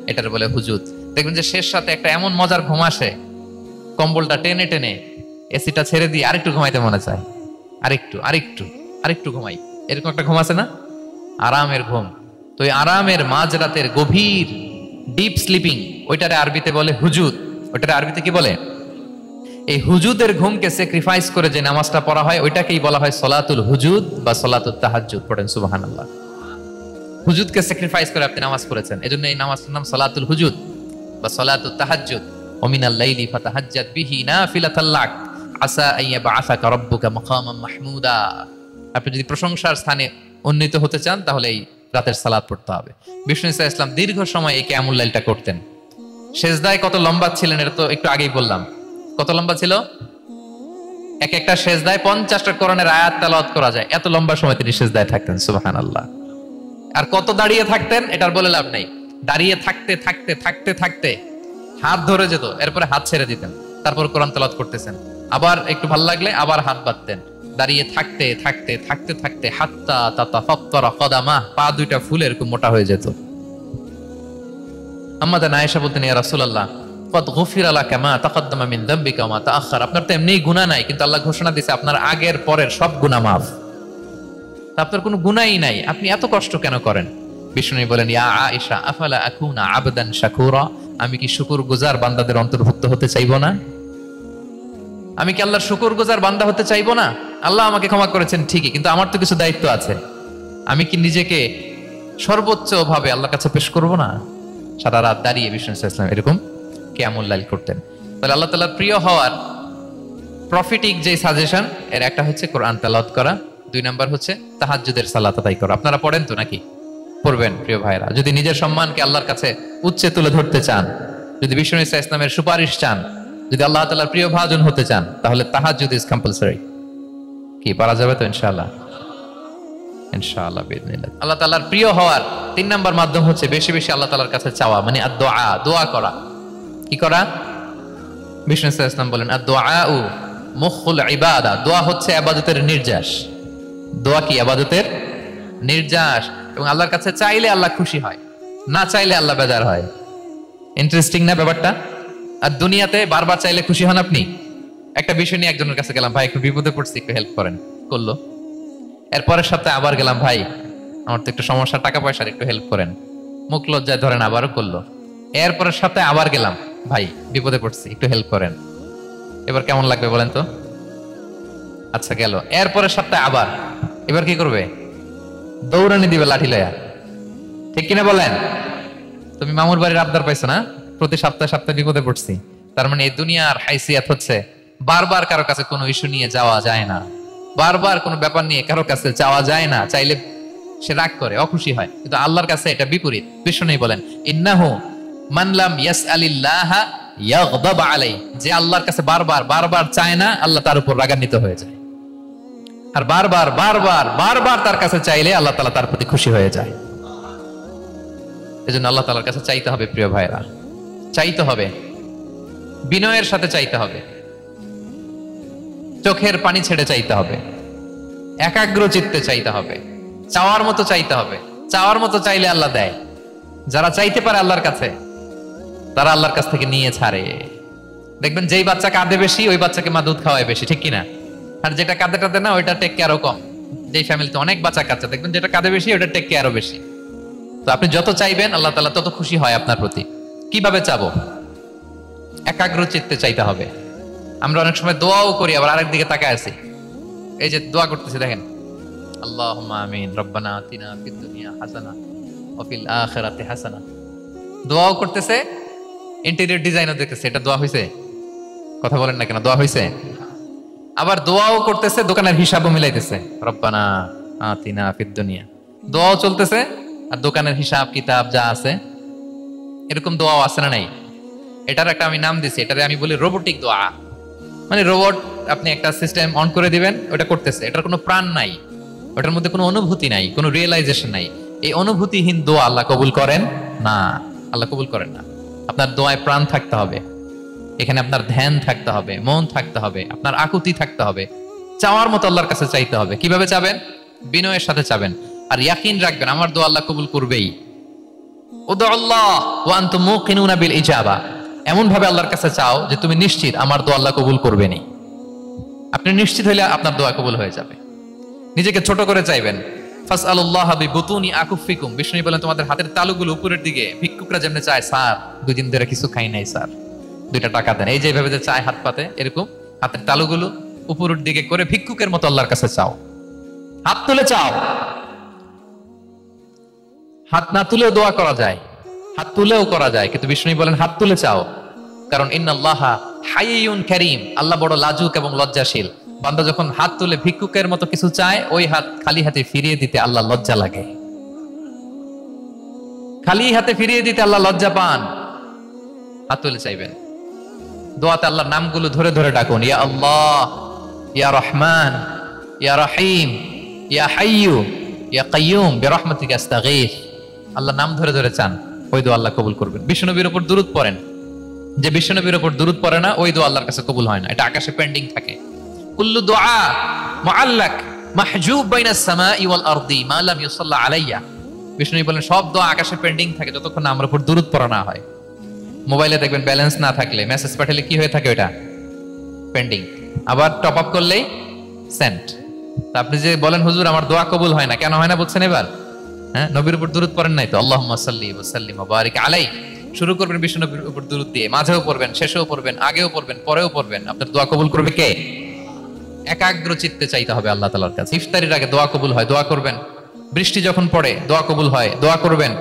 এটার বলে হুজুদ। দেখবেন যে শেষ রাতে একটা এমন মজার ঘুম আসে, কম্বলটা টেনে টেনে এসিটা ছেড়ে দিয়ে আরেকটু ঘুমাইতে মনে চায়, আরেকটু আরেকটু আরেকটু ঘুমাই, এরকম একটা ঘুম আছে না? আরামের ঘুম। তো এই আরামের মাঝ রাতের গভীর ডিপ স্লিপিং, ওইটারে আরবিতে বলে হুজুদ। ওইটারে আরবিতে কি বলে? এই হুজুদের ঘুমকে স্যাক্রিফাইস করে যে নামাজটা পড়া হয় ওইটাকেই বলা হয় সলাতুল হুজুদ বা সলাতুত তাহাজ্জুদ। পড়েন সুবহানাল্লাহ। হুজুদকে স্যাক্রিফাইস করে আপনি নামাজ পড়েছেন, এজন্য এই নামাজটার নাম সলাতুল হুজুদ বা সলাতুত তাহাজ্জুদ। ওমিনাল লাইলি ফাতাহাজ্জাদ বিহি নাফিলাতাল লাক আসা আন ইয়াবআসাকা রাব্বুকা মাকামান মাহমুদা। আপনি যদি প্রশংসার স্থানে উন্নীত হতে চান তাহলে এই রাতের সালাত পড়তে হবে। বিষ্ণু ইসা ইসলাম দীর্ঘ সময় এই কিয়ামুল লাইলটা করতেন। সেজদায় কত লম্বা ছিলেন এটা তো একটু আগেই বললাম। কত লম্বা ছিল? এক একটা সেজদায় 50টা কোরআনের আয়াত তেলাওয়াত করা যায়, এত লম্বা সময় তিনি সেজদায় থাকতেন। সুবহানাল্লাহ। আর কত দাঁড়িয়ে থাকতেন এটার বলে লাভ নাই। দাঁড়িয়ে থাকতে থাকতে থাকতে থাকতে হাত ধরে যেত, এরপরে হাত ছেড়ে দিতেন, তারপর কোরআন তেলাওয়াত করতেছেন। আবার একটু ভালো লাগলে আবার হাত বাঁধতেন। দাঁড়িয়ে থাকতে থাকতে থাকতে থাকতে হাত্তা তাতাফাত্তারা কদামাহ, পা দুইটা ফুলে এরকম মোটা হয়ে যেত। আম্মাদান আয়েশা বলতেন, ইয়া রাসূলুল্লাহ কদ গুফিরা লাকা মা তাকদ্দামা মিন যামবিকা ওয়া মা তাআখার। আপনার তো এমনিই গুনাহ নাই, কিন্তু আল্লাহ ঘোষণা দিয়েছে আপনার আগের পরের সব গুনাহ মাফ। তা আপনার কোনো গুনাহই নাই, আপনি এত কষ্ট কেন করেন? বিষ্ণু বলেন, ইয়া আয়েশা আফালা আকুনা আবদান শাকুরা, আমি কি শুকরগুজার বান্দাদের অন্তর্ভুক্ত হতে চাইবো না? আমি কি আল্লাহর শুকরগুজার বান্দা হতে চাইবো না? আল্লাহ আমাকে ক্ষমা করেছেন ঠিকই, কিন্তু আমার তো কিছু দায়িত্ব আছে। আমি কি নিজেকে সর্বোচ্চ ভাবে আল্লাহর কাছে পেশ করব না? সারা রাত দাঁড়িয়ে বিষ্ণু ইসলাম এরকম কিয়ামুল লাইল করতেন। তাহলে আল্লাহ তাআলার প্রিয় হওয়ার প্রফিটিক যে সাজেশন, এর একটা হচ্ছে কোরআন তেলাওয়াত করা, 2 নাম্বার হচ্ছে তাহাজ্জুদের সালাত আদায় করা। আপনারা পড়েন তো নাকি? পড়বেন প্রিয় ভাইরা। যদি নিজের সম্মানকে আল্লাহর কাছে উচ্চে তুলে ধরতে চান, যদি বিষ্ণু ইসলামের সুপারিশ চান, যদি আল্লাহ তাআলার প্রিয় ভাজন হতে চান, তাহলে তাহাজ্জুদ ইজ কম্পালসরি। কি পারা যাবে তো ইনশাআল্লাহ? ইনশাআল্লাহ বিইذنিল্লাহ। আল্লাহ তাআলার প্রিয় হওয়ার 3 নাম্বার মাধ্যম হচ্ছে বেশি বেশি আল্লাহ তাআলার কাছে চাওয়া, মানে আদ-দুআ, দোয়া করা। কি করা? বিষ্ণু ইসলাম বলেন আদ-দুআউ মুখুল ইবাদা, দোয়া হচ্ছে ইবাদতের নির্যাস। দোয়া কি? ইবাদতের নির্যাস। এবং আল্লাহর কাছে চাইলে আল্লাহ খুশি হয়, না চাইলে আল্লাহ বেজার হয়। ইন্টারেস্টিং না ব্যাপারটা? আর দুনিয়াতে বারবার চাইলে খুশি হন আপনি? একটা বিষয় নিয়ে একজনের কাছে গেলাম, ভাই একটু বিপদে পড়ছি, একটু হেল্প করেন, করলো। এরপরের সপ্তাহে আবার গেলাম, ভাই আমার তো একটু সমস্যা, টাকা পয়সার, একটু হেল্প করেন, মুখ লজ্জায় ধরেন, আবারও করলো। এরপরের সপ্তাহে আবার গেলাম, ভাই বিপদে পড়ছি, একটু হেল্প করেন। এবার কেমন লাগবে বলেন তো? আচ্ছা গেল। এরপরের সপ্তাহে আবার, এবার কি করবে? দৌড়ানি দিবে লাঠি লয়া। ঠিক কিনা বলেন? তুমি মামুর বাড়ির আবদার পাইছো না, প্রতি সপ্তাহে সপ্তাহে বিপদে পড়ছি। তার মানে এই দুনিয়ার হাইসিয়াত হচ্ছে বারবার কারো কাছে কোনো ইস্যু নিয়ে যাওয়া যায় না, বারবার কোনো ব্যাপার নিয়ে কারো কাছে যাওয়া যায় না। চাইলে সে রাগ করে, অখুশি হয়, কিন্তু আল্লাহর কাছে এটা বিপরীত। বিষ্ণু বলেন ইন্নাহু মান লাম ইয়াসআলিল্লাহা ইয়াগদাব আলাইহি, যে আল্লাহর কাছে বারবার বারবার চায় না, আল্লাহ তার উপর রাগান্বিত হয়ে যায়। আর বারবার বারবার বারবার তার কাছে চাইলে আল্লাহ তাআলা তার প্রতি খুশি হয়ে যায়। এজন্য আল্লাহ তাআলার কাছে চাইতে হবে প্রিয় ভাইরা, চাইতে হবে, বিনয়ের সাথে চাইতে হবে, চোখের পানি ছেড়ে চাইতে হবে, একাগ্র চিত্তে চাইতে হবে, চাওয়ার মতো চাইতে হবে। চাওয়ার মতো চাইলে আল্লাহ দেয়। যারা চাইতে পারে আল্লাহর কাছে, তারা আল্লাহর কাছ থেকে নিয়ে ছাড়ে। দেখবেন যেই বাচ্চা কাঁদে বেশি, ওই বাচ্চাকে মা দুধ খাওয়ায় বেশি, ঠিক কিনা? আর যেটা কাঁদে টাদে না, ওইটা টেক কেয়ারও কম। যেই ফ্যামিলিতে অনেক বাচ্চা কাচ্চা, দেখবেন যেটা কাঁদে বেশি, ওইটা টেক কেয়ারও বেশি। তো আপনি যত চাইবেন আল্লাহ তাআলা তত খুশি হয় আপনার প্রতি। কিভাবে চাবো? একাগ্র চিত্তে চাইতে হবে। আমরা অনেক সময় দোয়াও করি, আবার আরেক দিকে তাকায় আছি। এই যে দোয়া করতেছি, দেখেন আল্লাহুম্মা আমিন, রব্বানা আতিনা ফিদ দুনিয়া হাসানা ওয়া ফিল আখিরাতি হাসানা। দোয়াও করতেছে, ইন্টেরিয়র ডিজাইনও দেখতেছে। এটা দোয়া হইছে? কথা বলেন না কেন, দোয়া হইছে? আবার দোয়াও করতেছে, দোকানের হিসাবও মিলাইতেছে, রব্বানা আতিনা ফিদ দুনিয়া। দোয়াও চলতেছে আর দোকানের হিসাব কিতাব যা আছে, এরকম দোয়াও আছে না নাই? এটার একটা আমি নাম দিছি, এটারে আমি বলি রোবোটিক দোয়া। মানে রোবট, আপনি একটা সিস্টেম অন করে দিবেন, ওটা করতেছে, এটার কোনো প্রাণ নাই, ওটার মধ্যে কোনো অনুভূতি নাই, কোনো রিয়েলাইজেশন নাই। এই অনুভূতিহীন দোয়া আল্লাহ কবুল করেন না, আল্লাহ কবুল করেন না। আপনার দোয়ায় প্রাণ থাকতে হবে, এখানে আপনার ধ্যান থাকতে হবে, মন থাকতে হবে, আপনার আকুতি থাকতে হবে, চাওয়ার মতো আল্লাহর কাছে চাইতে হবে। কিভাবে চাবেন? বিনয়ের সাথে চাবেন, আর ইয়াকিন রাখবেন আমার দোয়া আল্লাহ কবুল করবেই। উদুল্লাহ ওয়া আনতুম মুকিনুনা বিল ইজাবা, এমন ভাবে আল্লাহর কাছে চাও যে তুমি নিশ্চিত আমার দোয়া আল্লাহ কবুল করবেনই। আপনি নিশ্চিত হইলে আপনার দোয়া কবুল হয়ে যাবে। নিজেকে ছোট করে চাইবেন। ফাসআলুল্লাহ বিবুতুনি আকুফিকুম, বিষ্ণু বলেন তোমাদের হাতের তালুগুলো উপরের দিকে। ভিক্ষুকরা যেমনি চায়, স্যার 2 দিন ধরে কিছু খাই নাই স্যার, 2টা টাকা দেন, এই যেভাবে যে চায় হাত পাতে, এরকম হাতের তালুগুলো উপরের দিকে করে ভিক্ষুকের মতো আল্লাহর কাছে চাও। হাত তুলে চাও, হাত না তুলেও দোয়া করা যায়, হাত তুলেও করা যায়, কিন্তু বিষ্ণু বলেন হাত তুলে চাও। কারণ ইন্নাল্লাহা হাইয়ুন কারীম, আল্লাহ বড় লাজুক এবং লজ্জাশীল। বান্দা যখন হাত তুলে ভিক্ষুকের মতো কিছু চায়, ওই হাত খালি হাতে ফিরিয়ে দিতে আল্লাহ লজ্জা লাগে, খালি হাতে ফিরিয়ে দিতে আল্লাহ লজ্জা পান। হাত তুলে চাইবেন। দোয়াতে আল্লাহর নামগুলো ধরে ধরে ডাকুন, ইয়া আল্লাহ, ইয়া রহমান, ইয়া রহিম, ইয়া হাইয়ু, ইয়া কাইয়ুম বিরহমাতিকা আস্তাগীথ। আল্লাহ নাম ধরে ধরে চান, ওই দোয়া আল্লাহ কবুল করবেন। বিশ্বনবীর উপর দুরূদ পড়েন, যে বিশ্বনবীর উপর দুরূদ পড়ে না, ওই দোয়া আল্লাহর কাছে কবুল হয় না, এটা আকাশে পেন্ডিং থাকে। কুল্লু দুআ মুআল্লাক মাহজুব বাইনাস সামাই ওয়াল আরদি মা লাম ইউসাল্লা আলাইয়া। বিষ্ণু বলেন সব দোয়া আকাশে পেন্ডিং থাকে যতক্ষণ না আমার উপর দুরূদ পড়া না হয়। মোবাইলে দেখবেন ব্যালেন্স না থাকলে, মেসেজ পাঠালে কি হয়ে থাকে, ওটা পেন্ডিং। আবার টপ আপ করলেই সেন্ট। তা আপনি যে বলেন হুজুর আমার দোয়া কবুল হয় না, কেন হয় না বুঝছেন এবার? হ্যাঁ, নবীর উপর দুরূদ পড়েন নাই তো। আল্লাহুম্মা সাল্লি ওয়া সাল্লিম ওয়া বারিক আলাইহি। শুরু করবেন বিষ্ণু নবীর উপর দুরূদ দিয়ে, মাঝেও পড়বেন, শেষেও পড়বেন, আগেও পড়বেন, পরেও পড়বেন। আপনার দোয়া কবুল করবে কে? একাগ্র চিত্তে চাইতে হবে আল্লাহ তাআলার কাছে। ইফতারির আগে দোয়া কবুল হয়, দোয়া করবেন। বৃষ্টি যখন পড়ে দোয়া কবুল হয়, দোয়া করবেন।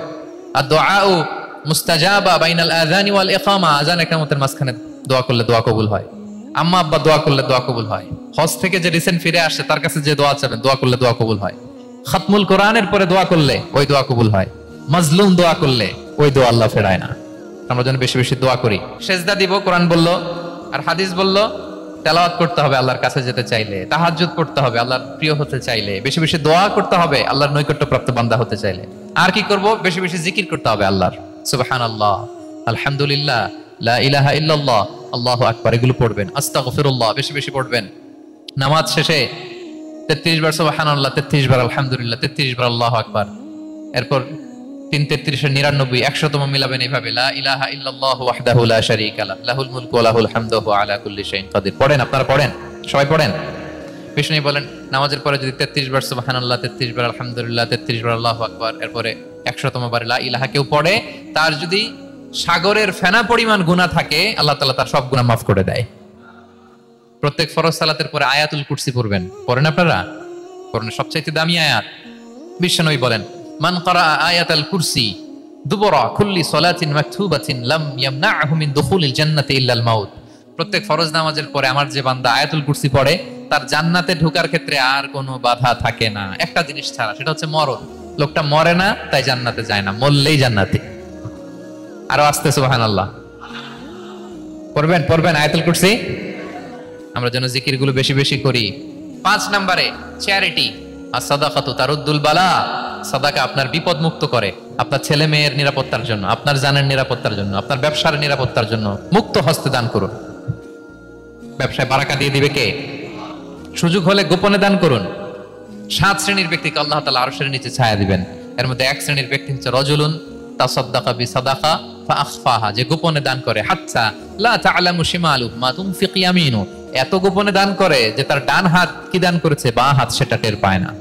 আর দুআউ মুস্তাজাবা বাইনাল আযানি ওয়াল ইকামা, আযান ইকামতের মাঝখানে দোয়া করলে দোয়া কবুল হয়। আম্মা আব্বা দোয়া করলে দোয়া কবুল হয়। হজ থেকে যে রিসেন্ট ফিরে আসছে তার কাছে যে দোয়া চাবেন, দোয়া করলে দোয়া কবুল হয়। খাতমুল কোরআনের পরে দোয়া করলে ওই দোয়া কবুল হয়। মাজলুম দোয়া করলে ওই দোয়া আল্লাহ ফেরায় না। আমরা যেন বেশি বেশি দোয়া করি। সেজদা দিব, কোরআন বললো আর হাদিস বললো। তেলাওয়াত করতে হবে আল্লাহর কাছে যেতে চাইলে, তাহাজ্জুদ পড়তে হবে আল্লাহর প্রিয় হতে চাইলে, বেশি বেশি দোয়া করতে হবে আল্লাহর নৈকট্যপ্রাপ্ত বান্দা হতে চাইলে। আর কি করব? বেশি বেশি জিকির করতে হবে আল্লাহর। সুবহানাল্লাহ, আলহামদুলিল্লাহ, লা ইলাহা ইল্লাল্লাহ, আল্লাহু আকবার, এগুলো পড়বেন। আস্তাগফিরুল্লাহ বেশি বেশি পড়বেন। নামাজ শেষে 33 বার সুবহানাল্লাহ, 33 বার আলহামদুলিল্লাহ, 33 বার আল্লাহু আকবার। এরপর 3 33 এর 99 100তম মিলাবেন এইভাবে, লা ইলাহা ইল্লাল্লাহু ওয়াহদাহু লা শারীকা লাহু লাহুল মুলকু ওয়া লাহুল হামদু ওয়া আলা কুল্লি শাইইন কাদির। পড়েন, আপনারা পড়েন, সবাই পড়েন। বিষ্ণু বলেন নামাজের পরে যদি 33 বার সুবহানাল্লাহ, 33 বার আলহামদুলিল্লাহ, 33 বার আল্লাহু আকবার, এরপরে 100তম বার লা ইলাহা কেউ পড়ে, তার যদি সাগরের ফেনা পরিমাণ গুনাহ থাকে আল্লাহ তাআলা তার সব গুনাহ মাফ করে দেয়। প্রত্যেক ফরজ সালাতের পরে আয়াতুল কুরসি পড়বেন। পড়েন আপনারা? পড়েন, সবচেয়ে দামি আয়াত। বিশ্বনবী বলেন মান ক্বারা আয়াতাল কুরসি দুবরা কুল্লি সালাতিন মাকতুবাতিন লাম ইয়ামনাহু মিন দুখুলিল জান্নাতি ইল্লাল মাউত। প্রত্যেক ফরজ নামাজের পরে আমার যে বান্দা আয়াতুল কুরসি পড়ে, তার জান্নাতে ঢোকার ক্ষেত্রে আর কোনো বাধা থাকে না, একটা জিনিস ছাড়া, সেটা হচ্ছে মরণ। লোকটা মরে না তাই জান্নাতে যায় না, মরলেই জান্নাতি। আরো আস্তে সুবহানাল্লাহ পড়বেন, পড়বেন আয়াতুল কুরসি। আমরা যেন জিকিরগুলো বেশি বেশি করি। 5 নম্বরে চ্যারিটি। as-সাদাকাতু তারুদ্দুল বালা। সাদাকা আপনার বিপদ মুক্ত করে, আপনার ছেলে মেয়ের নিরাপত্তার জন্য, আপনার জানের নিরাপত্তার জন্য, আপনার ব্যবসার নিরাপত্তার জন্য মুক্ত হস্তে দান করুন। ব্যবসায় বারাকা দিয়ে দিবে কে? সুযোগ হলে গোপনে দান করুন। 7 শ্রেণীর ব্যক্তিকে আল্লাহ তাআলা আরশের নিচে ছায়া দিবেন। এর মধ্যে 1 শ্রেণীর ব্যক্তি হচ্ছে রজুলুন তাসাদ্দাকা বিসাদাকা ফাআখফাহা, যে গোপনে দান করে, হাত্তা লা তা'লামু শিমালুহু মা তুনফিকু ইয়ামিনু, এত গোপনে দান করে যে তার ডান হাত কি দান করেছে বাঁ হাত সেটা টের পায় না।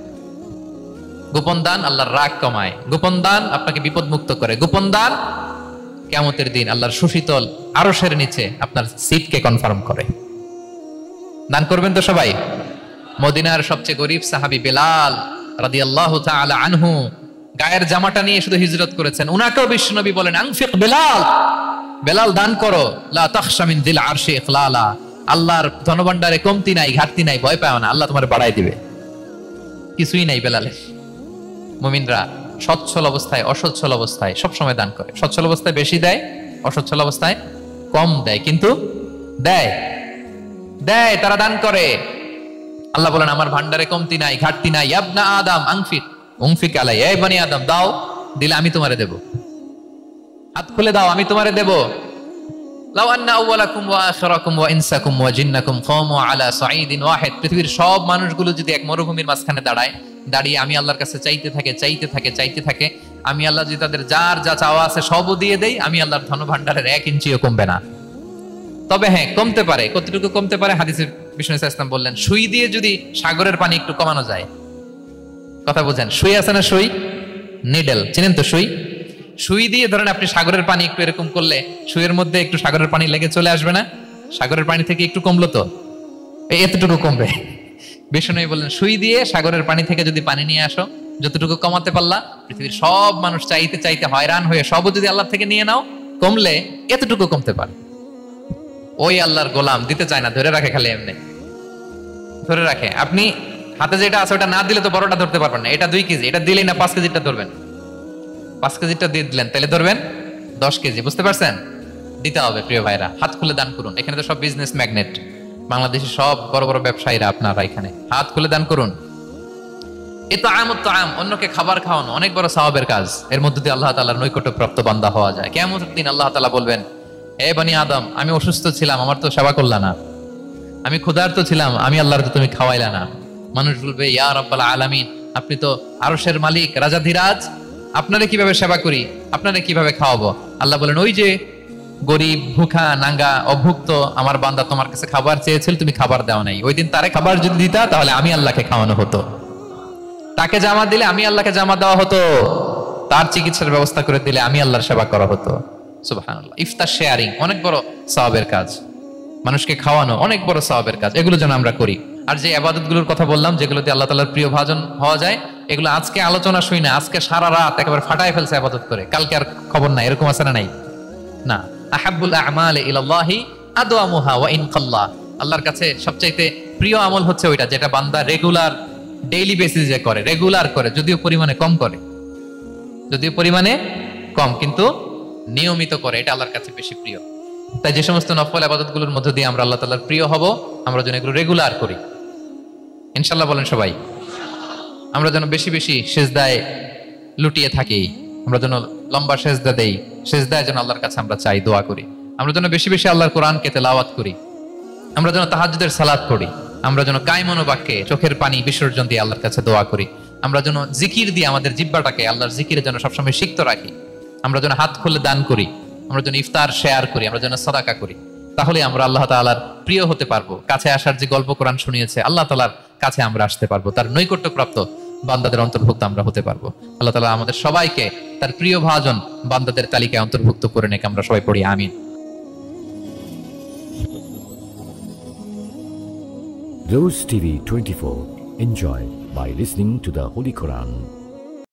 গোপন দান আল্লাহর রাগ কমায়, গোপন দান আপনাকে বিপদ মুক্ত করে, গোপন দান কিয়ামতের দিন আল্লাহর সুশীতল আরশের নিচে আপনার সিটকে কনফার্ম করে। দান করবেন তো সবাই। মদিনার সবচেয়ে গরীব সাহাবী বেলাল রাদিয়াল্লাহু তাআলা আনহু গায়ের জামাটা নিয়ে শুধু হিজরত করেছেন, উনাকেও বিশ্বনবী বলেন আনফিক বেলাল, বেলাল দান করো, লা তাখশা মিন যিল আরশি ইখলালা, আল্লাহর ধনভাণ্ডারে কমতি নাই, ঘাটতি নাই, ভয় পাও না, আল্লাহ তোমার বাড়াই দিবে। কিছুই নাই বেলালের। মুমিনরা সচ্ছল অবস্থায় অসচ্ছল অবস্থায় সবসময় দান করে। সচ্ছল অবস্থায় বেশি দেয়, অসচ্ছল অবস্থায় কম দেয়, কিন্তু দেয় দেয়, তারা দান করে। আল্লাহ বলেন আমার ভান্ডারে কমতি নাই, ঘাটতি নাই। ইবনা আদম আনফিক উনফিক আলাই, এই বনি আদম দাও, দিলে আমি তোমারে দেব। হাত খুলে দাও, আমি তোমারে দেব। লাউ আন্না আউওয়ালাকুম ওয়া আখিরাকুম ওয়া ইনসাকুম ওয়া জিন্নাকুম কামু আলা সাঈদিন ওয়াহিদ, পৃথিবীর সব মানুষগুলো যদি এক মরুভূমির মাঝখানে দাঁড়ায়, দাঁড়িয়ে আমি আল্লাহর কাছে চাইতে থাকে চাইতে থাকে চাইতে থাকে, আমি আল্লাহ যদি তাদের যার যা চাওয়া আছে সবও দিয়ে দেই, আমি আল্লাহর ধনভাণ্ডারের 1 ইঞ্চিও কমবে না। তবে হ্যাঁ, কমতে পারে। কতটুকু কমতে পারে? হাদিসে বিষ্ণু ইসলাম বললেন, সুই দিয়ে যদি সাগরের পানি একটু কমানো যায়। কথা বুঝেন? সুই আছে না, সুই, নিডেল, চিনেন তো সুই? সুই দিয়ে ধরেন আপনি সাগরের পানি একটু এরকম করলে সুইয়ের মধ্যে একটু সাগরের পানি লেগে চলে আসবে না? সাগরের পানি থেকে একটু কমলো তো, এতটুকু কমবে। বিষ্ণু বললেন সুই দিয়ে সাগরের পানি থেকে যদি পানি নিয়ে আসো, যতটুকু কমাতে পারলা, পৃথিবীর সব মানুষ চাইতে চাইতে হয়রান হয়ে সবও যদি আল্লাহ থেকে নিয়ে নাও, কমলে এতটুকু কমতে পারে। ওই আল্লাহর গোলাম দিতে চায় না, ধরে রাখে, খালি এমনি ধরে রাখে। আপনি হাতে যেটা আছে ওটা না দিলে তো বড়টা ধরতে পারবেন না। এটা 2 কেজি, এটা দিলেই না 5 কেজিটা ধরবেন। 5 কেজিটা দিয়ে দিলেন, তাহলে ধরবেন 10 কেজি। বুঝতে পারছেন? দিতে হবে প্রিয় ভাইরা, হাত খুলে দান করুন। এখানে তো সব বিজনেস ম্যাগনেট, বাংলাদেশের সব বড় বড় ব্যবসায়ীরা আপনারা এখানে, হাত খুলে দান করুন। ইতআমুত তাআম, অন্যকে খাবার খাওয়ানো অনেক বড় সওয়াবের কাজ। এর মধ্যে দিয়ে আল্লাহ তাআলার নৈকট্যপ্রাপ্ত বান্দা হওয়া যায়। কিয়ামতের দিন আল্লাহ তাআলা বলবেন, হে বনি আদম, আমি অসুস্থ ছিলাম, আমার তো সেবা করলা না। আমি ক্ষুধার্ত ছিলাম, আমি আল্লাহর তো তুমি খাওয়াইলা না। মানুষ বলবে, ইয়া রাব্বাল আলামিন, আপনি তো আরশের মালিক, রাজাধিরাজ, আপনারে কিভাবে সেবা করি, আপনারে কিভাবে খাওয়াবো? আল্লাহ বলেন, ওই যে গরিব, ভুখা, নাঙ্গা, অভুক্ত আমার বান্দা তোমার কাছে খাবার চেয়েছিল, তুমি খাবার দাও নাই। ওই দিন তারে খাবার যদি দিতা, তাহলে আমি আল্লাহকে খাওয়ানো হতো। তাকে জামা দিলে আমি আল্লাহকে জামা দেওয়া হতো। তার চিকিৎসার ব্যবস্থা করে দিলে আমি আল্লাহর সেবা করা হতো। সুবহানাল্লাহ। ইফতার শেয়ারিং অনেক বড় সওয়াবের কাজ, মানুষকে খাওয়ানো অনেক বড় সওয়াবের কাজ। এগুলো যেন আমরা করি। আর যে ইবাদতগুলোর কথা বললাম, যেগুলোতে আল্লাহ তাআলার প্রিয় ভাজন হওয়া যায়, এগুলো আজকে আলোচনা শুই না, আজকে সারা রাত একেবারে ফাটায় ফেলছে ইবাদত করে, কালকে আর খবর নাই, এরকম আছে না? নাই না। আহাব্বুল আ'মালি ইলাল্লাহি আদওয়ামুহা ওয়া ইন কাল্লা, আল্লাহর কাছে সবচাইতে প্রিয় আমল হচ্ছে ওইটা যেটা বান্দা রেগুলার, ডেইলি বেসিসে করে, রেগুলার করে, যদিও পরিমাণে কম করে, যদিও পরিমাণে কম, কিন্তু নিয়মিত করে, এটা আল্লাহর কাছে বেশি প্রিয়। তাই যে সমস্ত নফল ইবাদতগুলোর মধ্য দিয়ে আমরা আল্লাহ তাআলার প্রিয় হব, আমরা যেন এগুলো রেগুলার করি, ইনশাআল্লাহ বলেন সবাই। আমরা যেন বেশি বেশি সিজদায় লুটিয়ে থাকি, আমরা যেন লম্বা সিজদা দেই, সিজদায় যেন আল্লাহর কাছে আমরা চাই, দোয়া করি। আমরা যেন বেশি বেশি আল্লাহর কোরআনকে তেলাওয়াত করি, আমরা যেন তাহাজ্জুদের সালাত পড়ি, আমরা যেন কায়মন বাক্যে চোখের পানি বিসর্জন দিয়ে আল্লাহর কাছে দোয়া করি, আমরা যেন জিকির দিয়ে আমাদের জিহ্বাটাকে আল্লাহর জিকিরে যেন সবসময় সিক্ত রাখি, আমরা যেন হাত খুলে দান করি, আমরা যেন ইফতার শেয়ার করি, আমরা যেন সাদাকা করি। তাহলে আমরা আল্লাহ তাআলার প্রিয় হতে পারবো। কাছে আসার যে গল্প কোরআন শুনিয়েছে, আল্লাহ তাআলার কাছে আমরা আসতে পারবো, তার নৈকট্যপ্রাপ্ত বান্দাদের অন্তর্ভুক্ত আমরা হতে পারবো। আল্লাহ তাআলা আমাদের সবাইকে তার প্রিয় ভাজন বান্দাদের তালিকায় অন্তর্ভুক্ত করে নেক। আমরা সবাই পড়ি আমিন। Rose TV 24. Enjoy by listening to the Holy Quran.